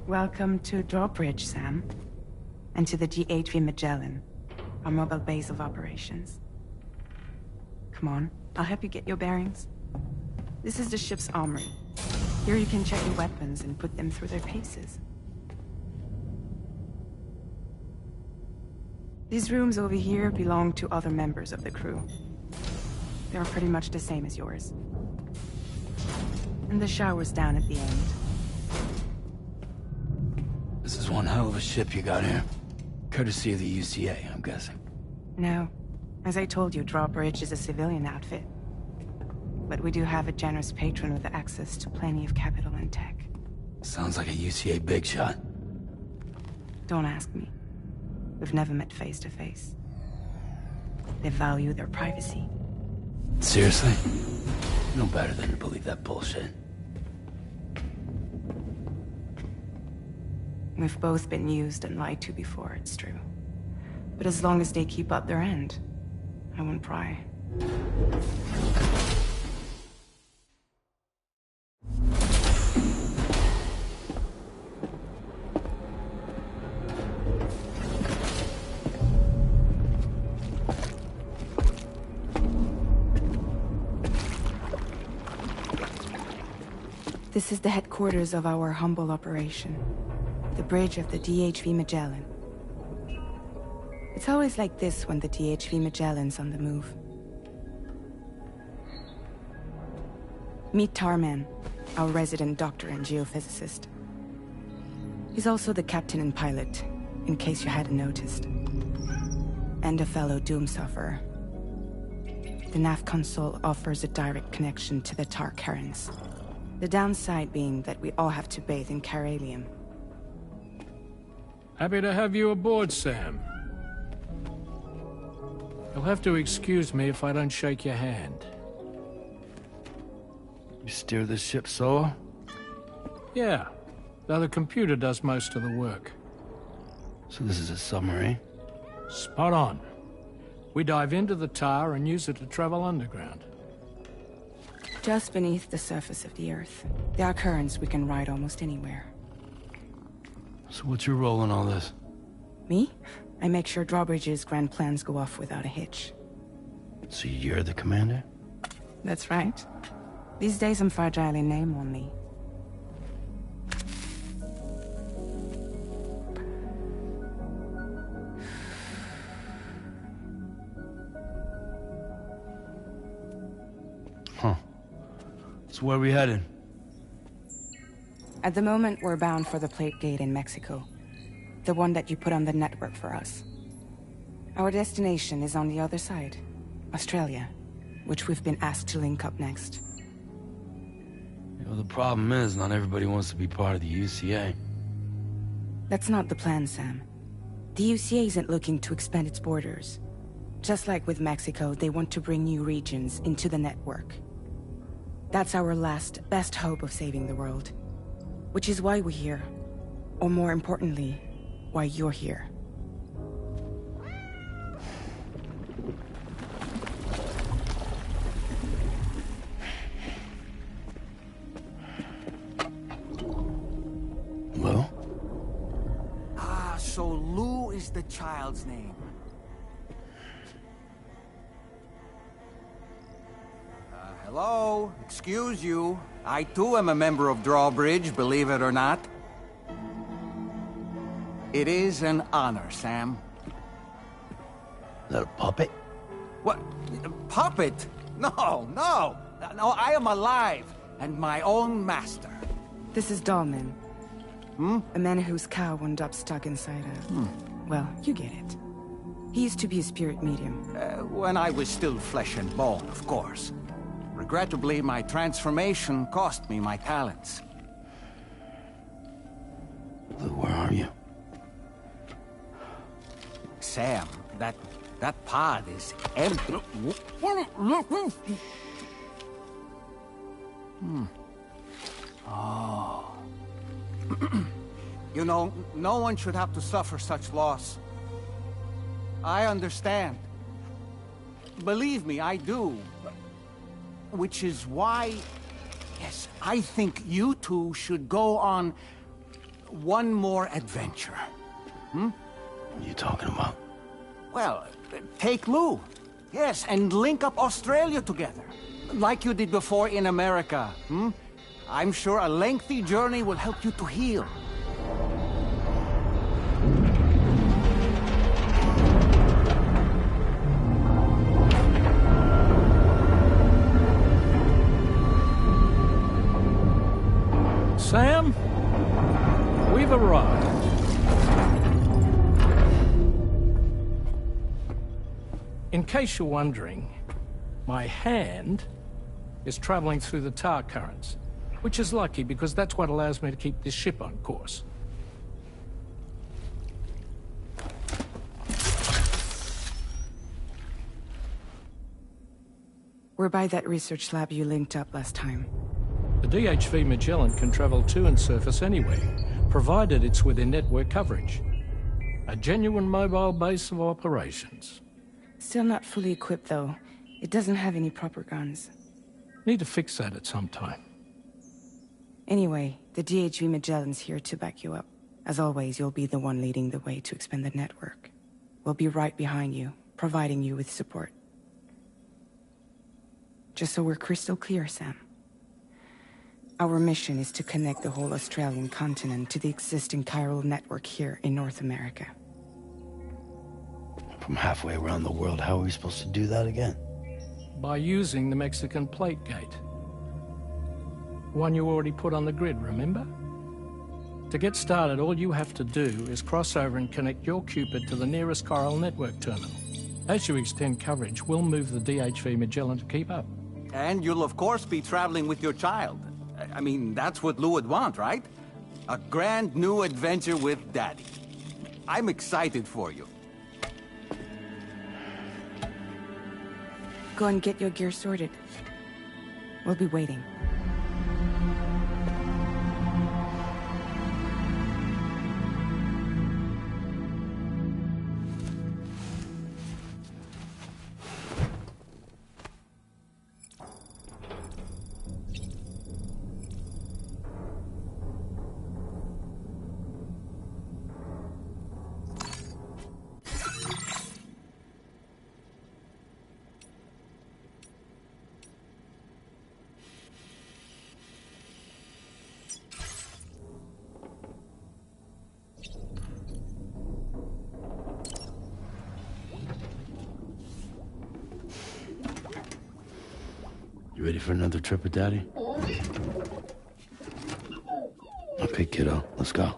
Welcome to Drawbridge, Sam. And to the GHV Magellan, our mobile base of operations. Come on, I'll help you get your bearings. This is the ship's armory. Here you can check your weapons and put them through their paces. These rooms over here belong to other members of the crew. They're pretty much the same as yours. And the shower's down at the end. This is one hell of a ship you got here. Courtesy of the UCA, I'm guessing. No. As I told you, Drawbridge is a civilian outfit. But we do have a generous patron with access to plenty of capital and tech. Sounds like a UCA big shot. Don't ask me. We've never met face to face. They value their privacy. Seriously? No better than to believe that bullshit. We've both been used and lied to before, it's true. But as long as they keep up their end, I won't pry. This is the headquarters of our humble operation. The bridge of the DHV Magellan. It's always like this when the DHV Magellan's on the move. Meet Tarman, our resident doctor and geophysicist. He's also the captain and pilot, in case you hadn't noticed. And a fellow Doom sufferer. The nav console offers a direct connection to the Tar currents. The downside being that we all have to bathe in Caralium. Happy to have you aboard, Sam. You'll have to excuse me if I don't shake your hand. You steer this ship solo? Yeah, though the computer does most of the work. So this is a submarine? Spot on. We dive into the Tar and use it to travel underground. Just beneath the surface of the Earth, there are currents we can ride almost anywhere. So what's your role in all this? Me? I make sure Drawbridge's grand plans go off without a hitch. So you're the commander? That's right. These days I'm fragile in name only. Huh. So where are we headed? At the moment, we're bound for the Plate Gate in Mexico. The one that you put on the network for us. Our destination is on the other side, Australia, which we've been asked to link up next. You know, the problem is, not everybody wants to be part of the UCA. That's not the plan, Sam. The UCA isn't looking to expand its borders. Just like with Mexico, they want to bring new regions into the network. That's our last, best hope of saving the world. Which is why we're here. Or more importantly, why you're here. Hello? Ah, so Lou is the child's name. Hello? Excuse you. I too am a member of Drawbridge, believe it or not. It is an honor, Sam. Is that a puppet? What? A puppet? No, no! No, I am alive, and my own master. This is Dahlman. A man whose cow wound up stuck inside a... Well, you get it. He used to be a spirit medium. When I was still flesh and bone, of course. Regrettably, my transformation cost me my talents. Lou, where are you? Sam, that pod is empty. Oh. You know, no one should have to suffer such loss. I understand. Believe me, I do. Which is why, yes, I think you two should go on one more adventure. What are you talking about? Well, take Lou. Yes, and link up Australia together. Like you did before in America. I'm sure a lengthy journey will help you to heal. Sam, we've arrived. In case you're wondering, my hand is traveling through the tar currents, which is lucky because that's what allows me to keep this ship on course. We're by that research lab you linked up last time. The DHV Magellan can travel to and surface anywhere, provided it's within network coverage. A genuine mobile base of operations. Still not fully equipped, though. It doesn't have any proper guns. Need to fix that at some time. Anyway, the DHV Magellan's here to back you up. As always, you'll be the one leading the way to expand the network. We'll be right behind you, providing you with support. Just so we're crystal clear, Sam. Our mission is to connect the whole Australian continent to the existing chiral network here in North America. From halfway around the world, how are we supposed to do that again? By using the Mexican plate gate. One you already put on the grid, remember? To get started, all you have to do is cross over and connect your Cupid to the nearest chiral network terminal. As you extend coverage, we'll move the DHV Magellan to keep up. And you'll of course be traveling with your child. I mean, that's what Lou would want, right? A grand new adventure with Daddy. I'm excited for you. Go and get your gear sorted. We'll be waiting. You ready for another trip with Daddy? Okay, kiddo, let's go.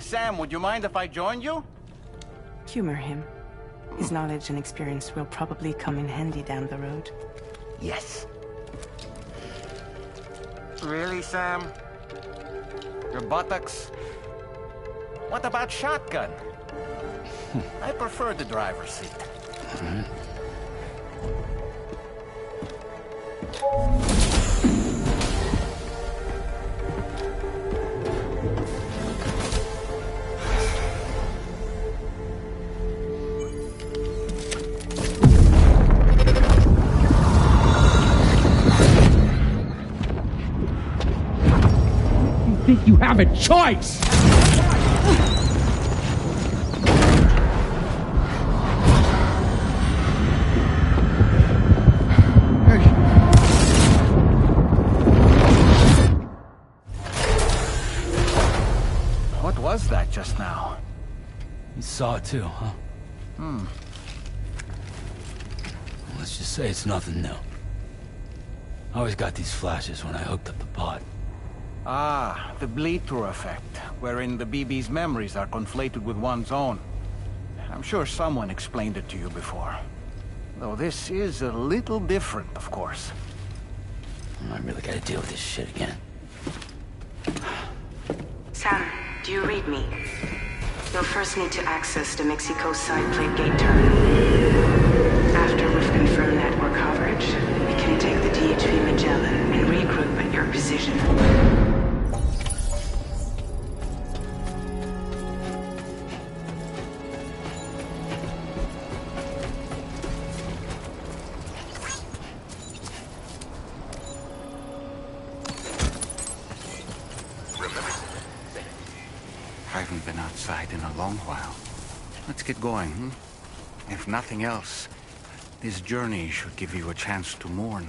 Sam, would you mind if I joined you? Humor him. His knowledge and experience will probably come in handy down the road. Yes. Really, Sam? Your buttocks? What about shotgun? I prefer the driver's seat. Think you have a choice! What was that just now? You saw it too, huh? Let's just say it's nothing new. I always got these flashes when I hooked up the pod. Ah, the bleed-through effect, wherein the BB's memories are conflated with one's own. I'm sure someone explained it to you before. Though this is a little different, of course. I really gotta deal with this shit again. Sam, do you read me? You'll first need to access the Mexico side plate gate terminal. After we've confirmed network coverage, we can take the DHV Magellan and regroup at your position. I haven't been outside in a long while. Let's get going, hmm? If nothing else, this journey should give you a chance to mourn.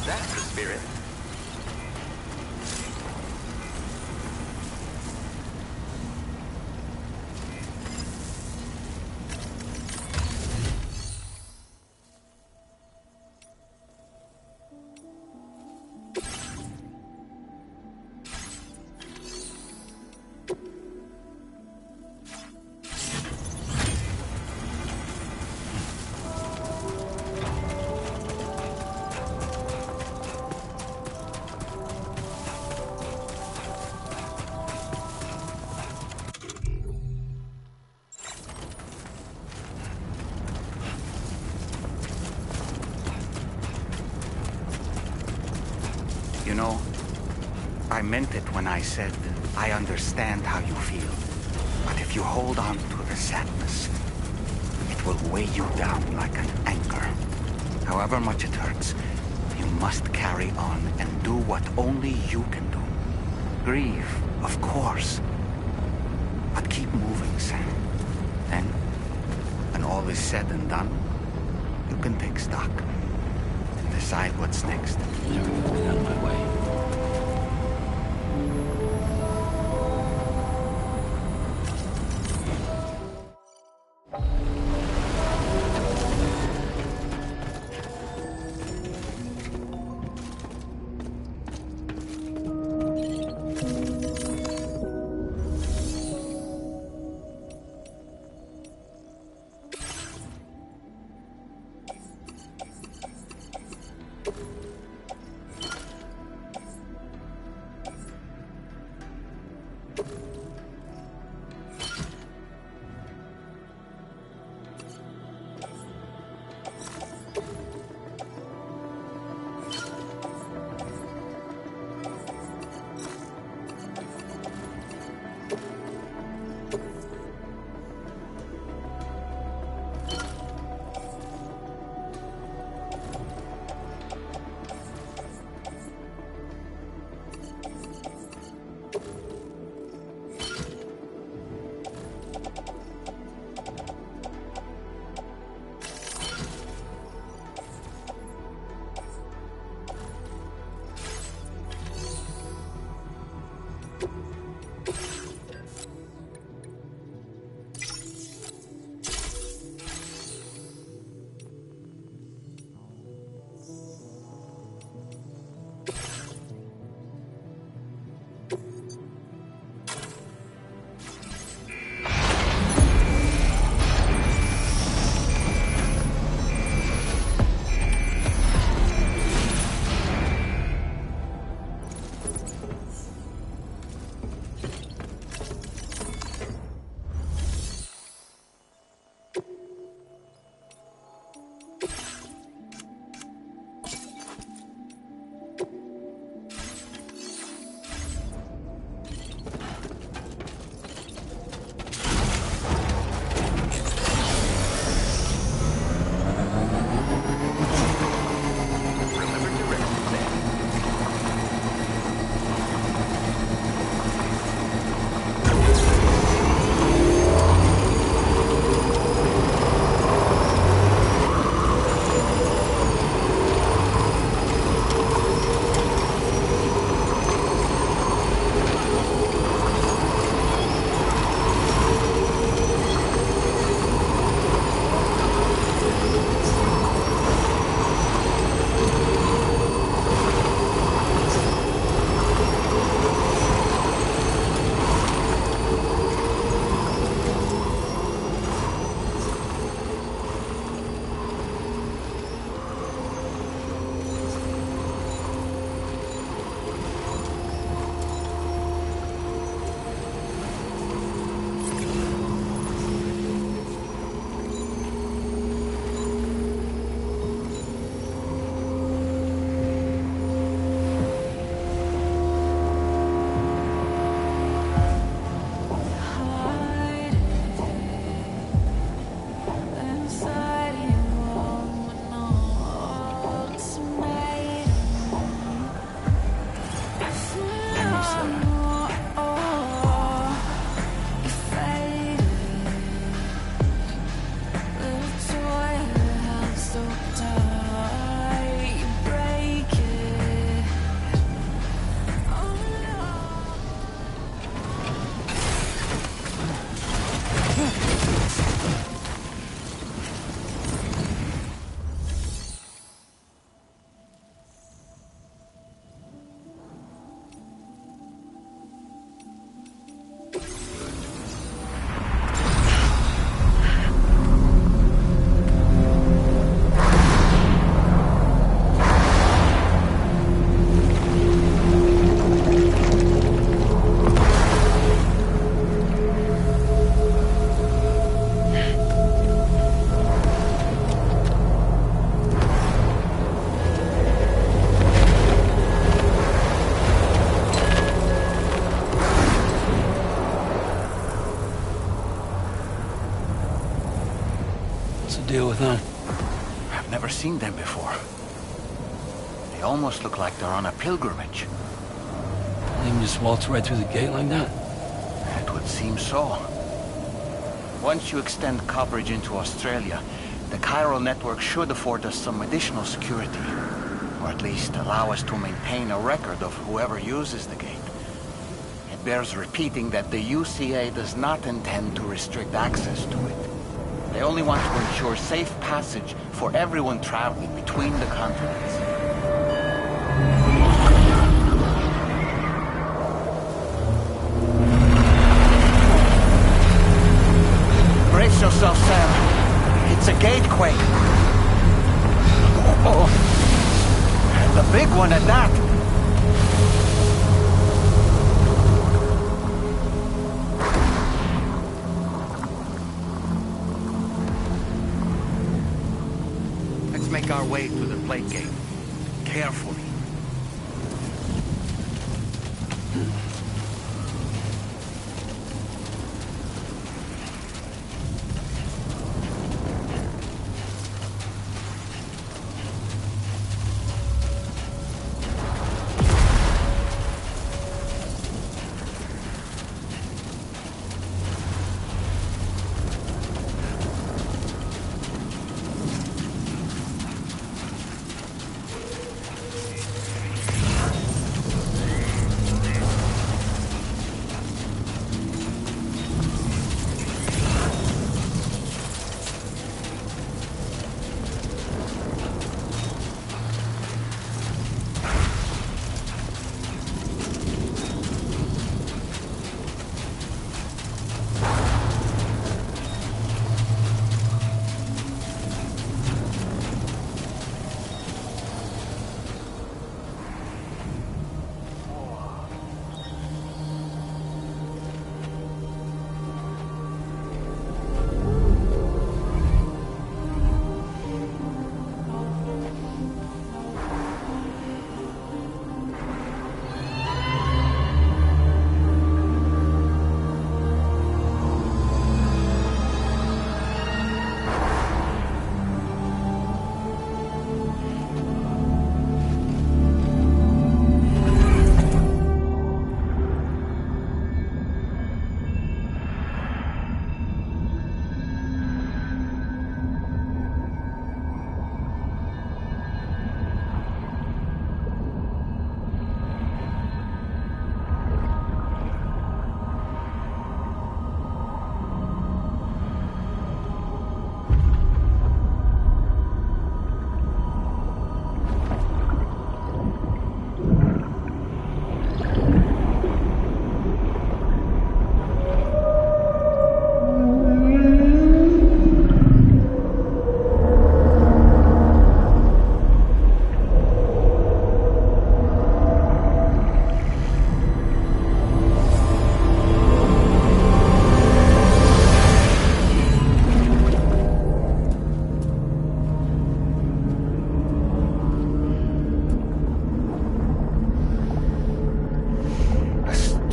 That's the spirit. You know, I meant it when I said I understand how you feel. But if you hold on to the sadness, it will weigh you down like an anchor. However much it hurts, you must carry on and do what only you can do. Grieve, of course. But keep moving, Sam. Then, when all is said and done, you can take stock and decide what's next. Never gonna get out of my way. Deal with them? I've never seen them before. They almost look like they're on a pilgrimage. They can just waltz right through the gate like that? It would seem so. Once you extend coverage into Australia, the chiral network should afford us some additional security. Or at least allow us to maintain a record of whoever uses the gate. It bears repeating that the UCA does not intend to restrict access to it. They only want to ensure safe passage for everyone traveling between the continents. Brace yourself, Sam. It's a gatequake. Oh, and the big one at that. Make our way to the plate gate. Carefully.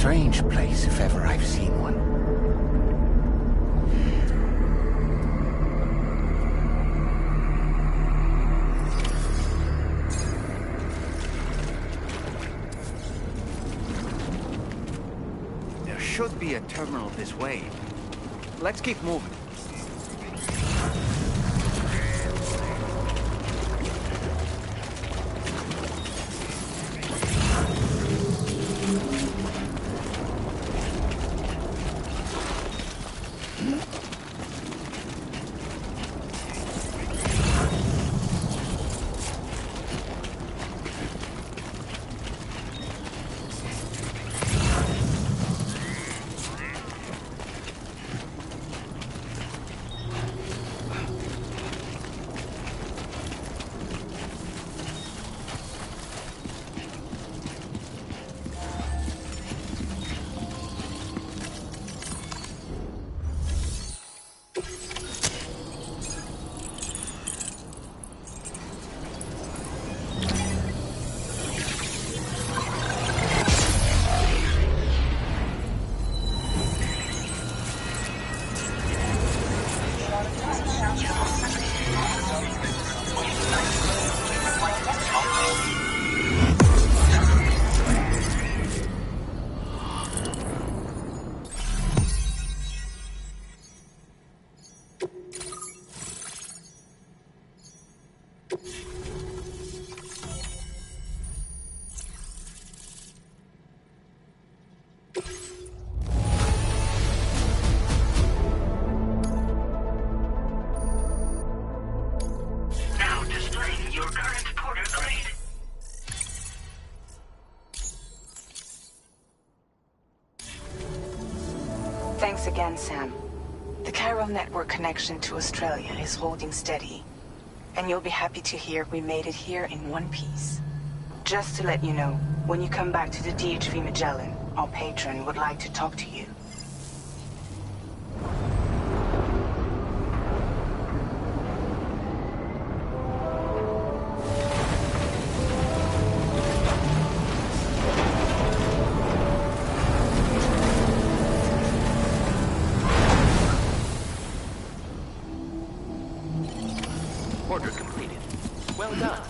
strange place if ever I've seen one. There should be a terminal this way. Let's keep moving. Thanks again, Sam. The chiral network connection to Australia is holding steady. And you'll be happy to hear we made it here in one piece. Just to let you know, when you come back to the DHV Magellan, our patron would like to talk to you. Order completed. Well done.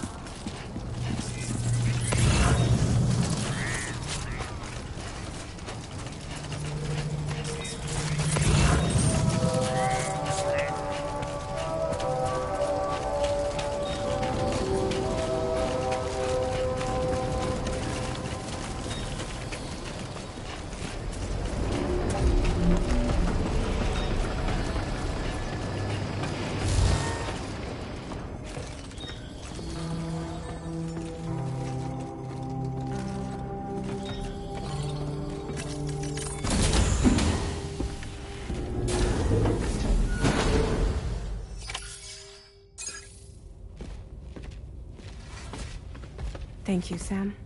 Thank you, Sam.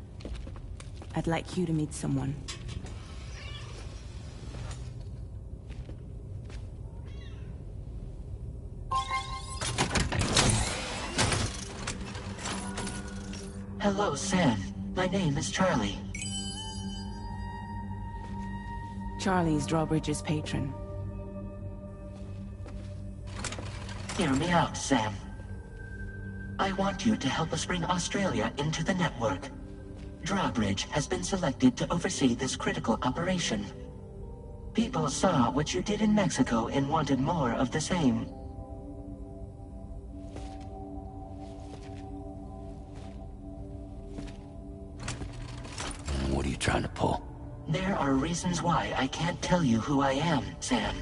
I'd like you to meet someone. Hello, Sam. My name is Charlie. Charlie's Drawbridge's patron. Hear me out, Sam. I want you to help us bring Australia into the network. Drawbridge has been selected to oversee this critical operation. People saw what you did in Mexico and wanted more of the same. What are you trying to pull? There are reasons why I can't tell you who I am, Sam.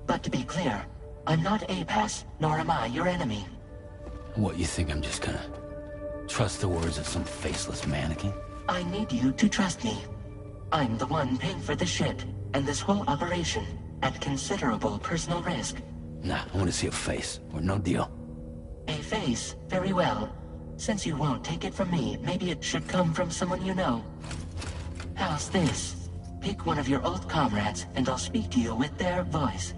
But to be clear, I'm not APAS, nor am I your enemy. What, you think I'm just gonna trust the words of some faceless mannequin? I need you to trust me. I'm the one paying for the shit, and this whole operation, at considerable personal risk. Nah, I want to see a face, or no deal. A face? Very well. Since you won't take it from me, maybe it should come from someone you know. How's this? Pick one of your old comrades, and I'll speak to you with their voice.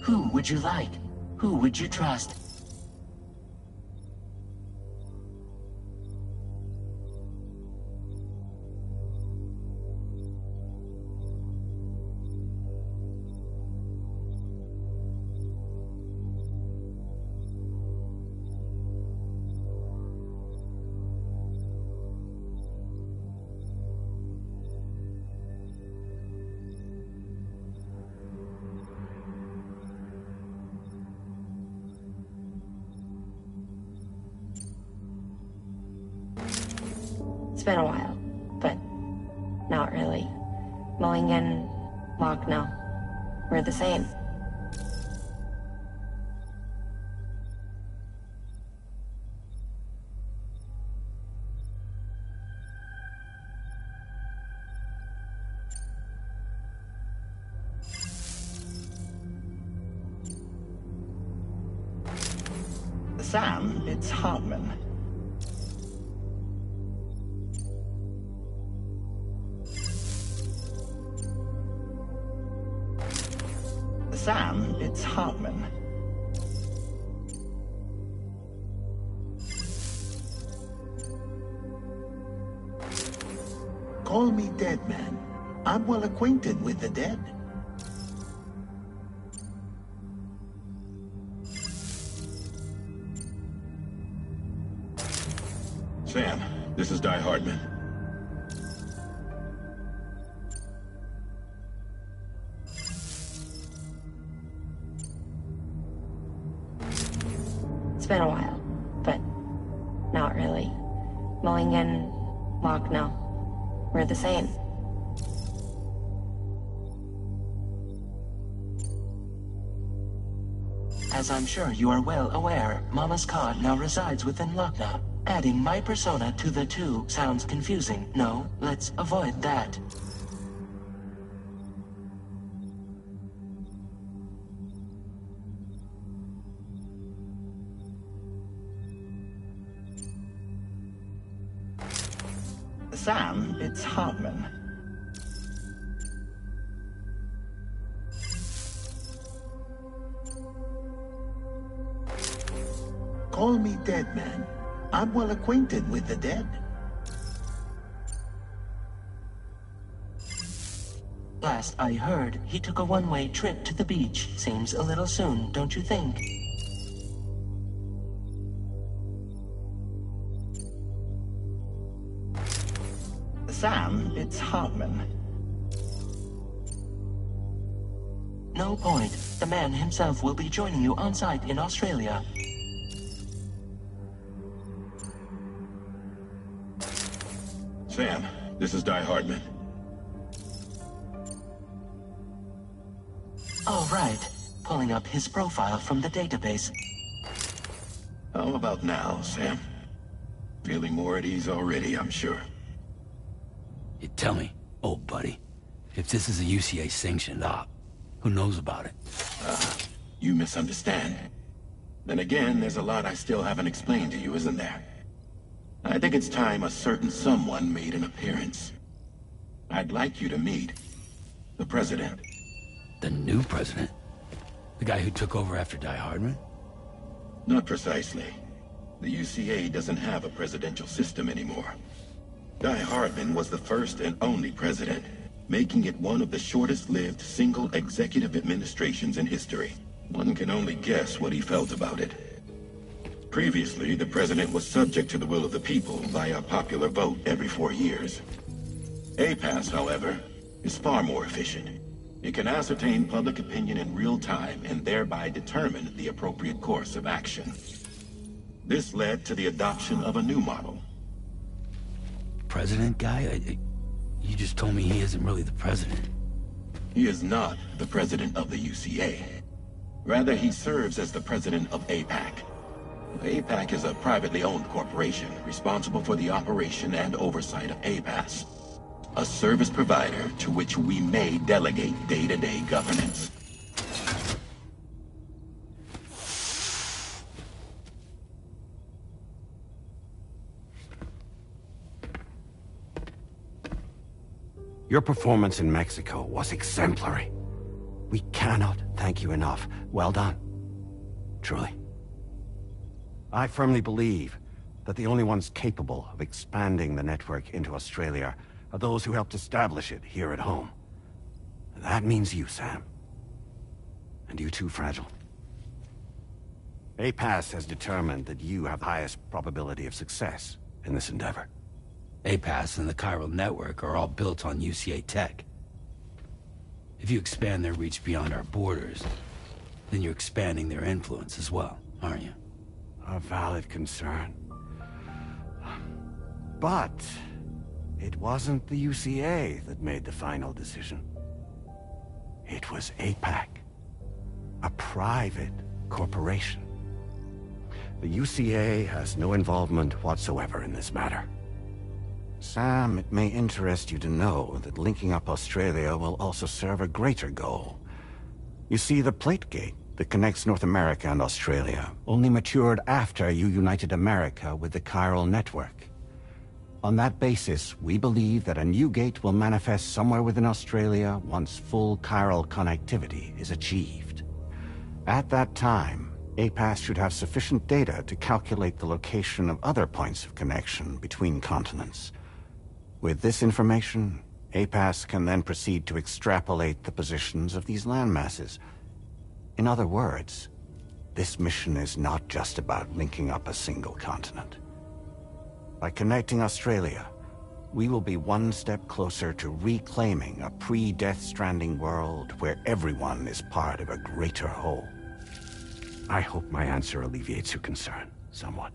Who would you like? Who would you trust? been a while, but not really. Mulligan, Lochno, we're the same. Sam, it's Hartman. Sam, it's Hartman. Call me dead man. I'm well acquainted with the dead. Sam, this is Die Hardman. It's been a while, but not really. Mulligan, Lochno, we're the same. As I'm sure you are well aware, Mama's car now resides within Lochna. Adding my persona to the two sounds confusing. No, let's avoid that. Sam, it's Hartman. Call me dead man. I'm well acquainted with the dead. Last I heard, he took a one-way trip to the beach. Seems a little soon, don't you think? Sam, it's Hartman. No point. The man himself will be joining you on site in Australia. Sam, this is Die Hardman. All right. Pulling up his profile from the database. How about now, Sam? Feeling more at ease already, I'm sure. You tell me, old buddy, if this is a UCA-sanctioned op, who knows about it? You misunderstand. Then again, there's a lot I still haven't explained to you, isn't there? I think it's time a certain someone made an appearance. I'd like you to meet the President. The new president? The guy who took over after Die Hardman? Not precisely. The UCA doesn't have a presidential system anymore. Die Hardman was the first and only president, making it one of the shortest-lived single executive administrations in history. One can only guess what he felt about it. Previously, the president was subject to the will of the people via popular vote every 4 years. APAS, however, is far more efficient. It can ascertain public opinion in real time and thereby determine the appropriate course of action. This led to the adoption of a new model. President guy? You just told me he isn't really the president. He is not the president of the UCA. Rather, he serves as the president of APAC. APAC is a privately owned corporation responsible for the operation and oversight of APAS, a service provider to which we may delegate day-to-day governance. Your performance in Mexico was exemplary. We cannot thank you enough. Well done. Truly. I firmly believe that the only ones capable of expanding the network into Australia are those who helped establish it here at home. That means you, Sam. And you too, Fragile. APAS has determined that you have the highest probability of success in this endeavor. APAS and the chiral network are all built on UCA tech. If you expand their reach beyond our borders, then you're expanding their influence as well, aren't you? A valid concern. But It wasn't the UCA that made the final decision. It was APAC, a private corporation. The UCA has no involvement whatsoever in this matter. Sam, it may interest you to know that linking up Australia will also serve a greater goal. You see, the plate gate that connects North America and Australia only matured after you united America with the chiral network. On that basis, we believe that a new gate will manifest somewhere within Australia once full chiral connectivity is achieved. At that time, APAS should have sufficient data to calculate the location of other points of connection between continents. With this information, APAS can then proceed to extrapolate the positions of these landmasses. In other words, this mission is not just about linking up a single continent. By connecting Australia, we will be one step closer to reclaiming a pre-Death Stranding world where everyone is part of a greater whole. I hope my answer alleviates your concern somewhat.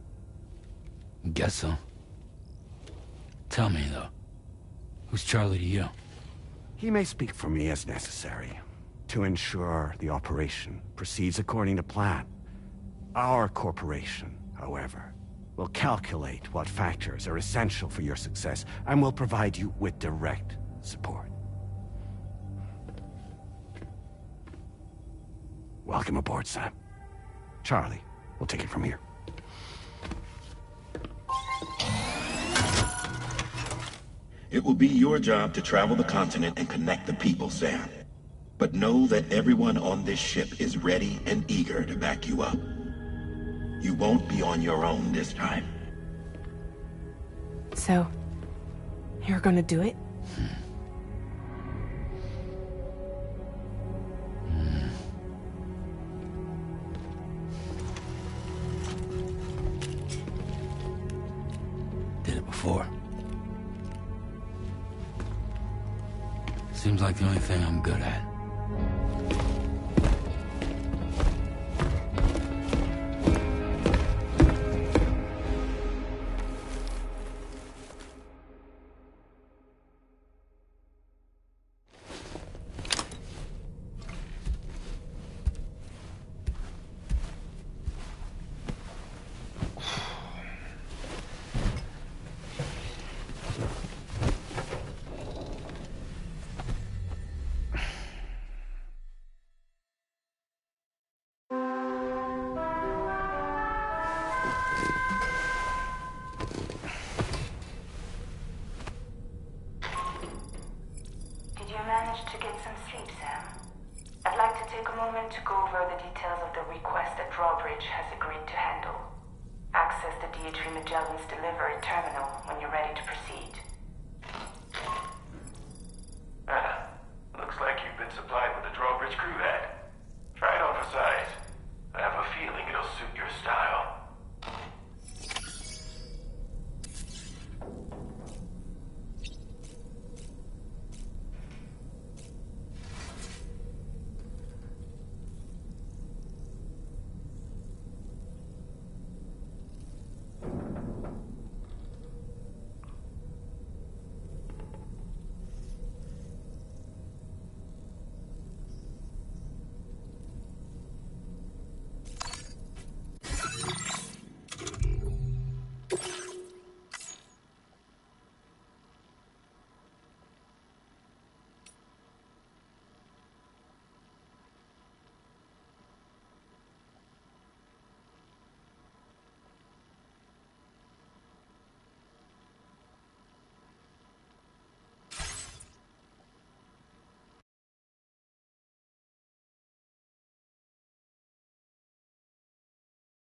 Guess so. Tell me, though, who's Charlie to you? He may speak for me as necessary to ensure the operation proceeds according to plan. Our corporation, however, will calculate what factors are essential for your success and will provide you with direct support. Welcome aboard, Sam. Charlie, we'll take it from here. It will be your job to travel the continent and connect the people, Sam. But know that everyone on this ship is ready and eager to back you up. You won't be on your own this time. So, you're gonna do it? Did it before. Seems like the only thing I'm good at. To get some sleep, Sam. I'd like to take a moment to go over the details of the request that Drawbridge has agreed to handle. Access the DH3 Magellan's delivery terminal when you're ready to proceed.